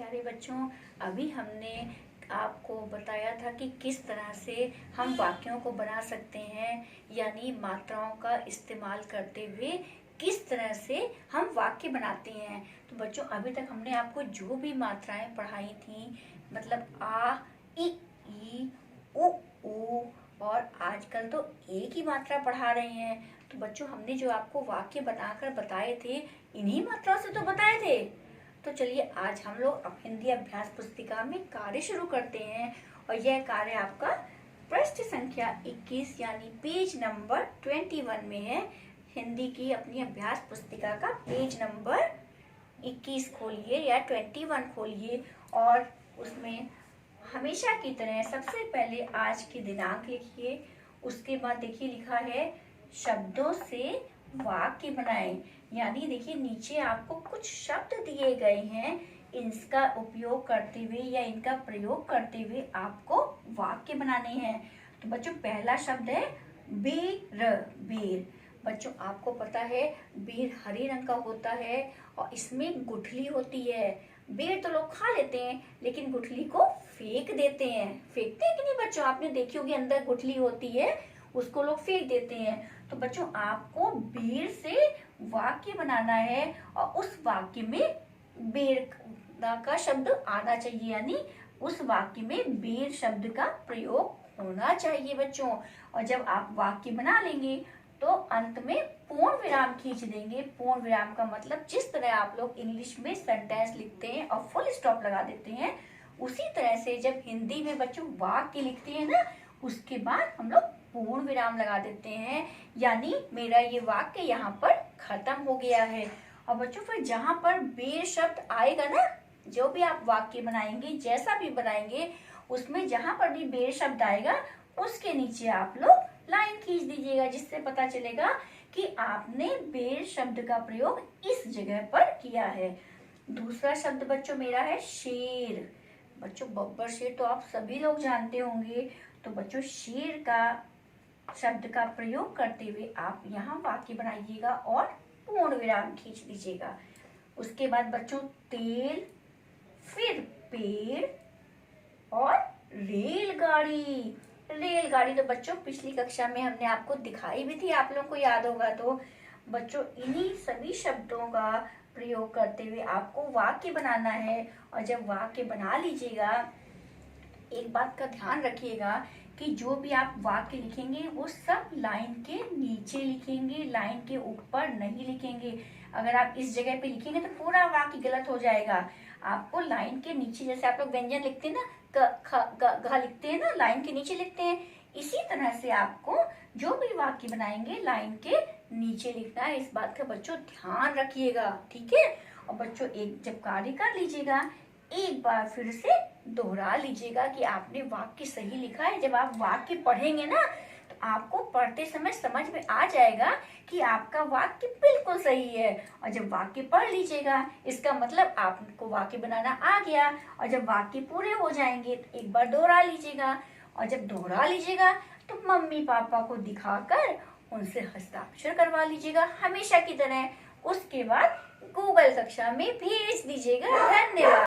प्यारे बच्चों, अभी हमने आपको बताया था कि किस तरह से हम वाक्यों को बना सकते हैं, यानी मात्राओं का इस्तेमाल करते हुए किस तरह से हम वाक्य बनाते हैं। तो बच्चों, अभी तक हमने आपको जो भी मात्राएं पढ़ाई थी, मतलब आ, ई, उ, और आजकल तो एक ही मात्रा पढ़ा रहे हैं। तो बच्चों, हमने जो आपको वाक्य बनाकर बताए थे, इन्हीं मात्राओं से तो बताए थे। तो चलिए आज हम लोग अब हिंदी अभ्यास पुस्तिका में कार्य शुरू करते हैं। और यह कार्य आपका पृष्ठ संख्या 21 यानी पेज नंबर 21 में है। हिंदी की अपनी अभ्यास पुस्तिका का पेज नंबर 21 खोलिए या 21 खोलिए, और उसमें हमेशा की तरह सबसे पहले आज की दिनांक लिखिए। उसके बाद देखिए लिखा है शब्दों से वाक्य बनाएं, यानी देखिए नीचे आपको कुछ शब्द दिए गए हैं, इनका उपयोग करते हुए या इनका प्रयोग करते हुए आपको वाक्य बनाने हैं। तो बच्चों, पहला शब्द है बेर। बेर बच्चों, आपको पता है बेर हरे रंग का होता है और इसमें गुठली होती है। बेर तो लोग खा लेते हैं, लेकिन गुठली को फेंक देते हैं। फेंकते हैं कि नहीं बच्चों? आपने देखी होगी अंदर गुठली होती है, उसको लोग फेंक देते हैं। तो बच्चों, आपको बेर से वाक्य बनाना है और उस वाक्य में बेर का शब्द आना चाहिए, यानी उस वाक्य में बेर शब्द का प्रयोग होना चाहिए बच्चों। और जब आप वाक्य बना लेंगे तो अंत में पूर्ण विराम खींच देंगे। पूर्ण विराम का मतलब जिस तरह आप लोग इंग्लिश में सेंटेंस लिखते हैं और फुल स्टॉप लगा देते हैं, उसी तरह से जब हिंदी में बच्चों वाक्य लिखते हैं ना, उसके बाद हम लोग पूर्ण विराम लगा देते हैं, यानी मेरा ये वाक्य यहाँ पर खत्म हो गया है। और बच्चों, फिर जहाँ पर बेर शब्द आएगा ना, जो भी आप वाक्य बनाएंगे, जैसा भी बनाएंगे, उसमें जहाँ पर भी बेर शब्द आएगा उसके नीचे आप लोग लाइन खींच दीजिएगा, जिससे पता चलेगा कि आपने बेर शब्द का प्रयोग इस जगह पर किया है। दूसरा शब्द बच्चों मेरा है शेर। बच्चों, बब्बर शेर तो आप सभी लोग जानते होंगे। तो बच्चों, शेर का शब्द का प्रयोग करते हुए आप यहाँ वाक्य बनाइएगा और पूर्ण विराम खींच दीजिएगा। उसके बाद बच्चों तेल, फिर पेड़ और रेलगाड़ी। रेलगाड़ी तो बच्चों पिछली कक्षा में हमने आपको दिखाई भी थी, आप लोगों को याद होगा। तो बच्चों, इन्हीं सभी शब्दों का प्रयोग करते हुए आपको वाक्य बनाना है। और जब वाक्य बना लीजिएगा, एक बात का ध्यान रखिएगा कि जो भी आप वाक्य लिखेंगे वो सब लाइन के नीचे लिखेंगे, लाइन के ऊपर नहीं लिखेंगे। अगर आप इस जगह पे लिखेंगे तो पूरा वाक्य गलत हो जाएगा। आपको लाइन के नीचे, जैसे आप लोग व्यंजन लिखते हैं ना, क ख ग घ लिखते हैं ना, लाइन के नीचे लिखते हैं, इसी तरह से आपको जो भी वाक्य बनाएंगे लाइन के नीचे लिखना है। इस बात का बच्चों ध्यान रखिएगा, ठीक है? और बच्चों, एक जब कार्य कर लीजिएगा, एक बार फिर से दोहरा लीजिएगा कि आपने वाक्य सही लिखा है। जब आप वाक्य पढ़ेंगे ना, तो आपको पढ़ते समय समझ में आ जाएगा कि आपका वाक्य बिल्कुल सही है। और जब वाक्य पढ़ लीजिएगा, इसका मतलब आपको वाक्य बनाना आ गया। और जब वाक्य पूरे हो जाएंगे तो एक बार दोहरा लीजिएगा। और जब दोहरा लीजिएगा तो मम्मी पापा को दिखाकर उनसे हस्ताक्षर करवा लीजिएगा हमेशा की तरह। उसके बाद गूगल कक्षा में भेज दीजिएगा। धन्यवाद।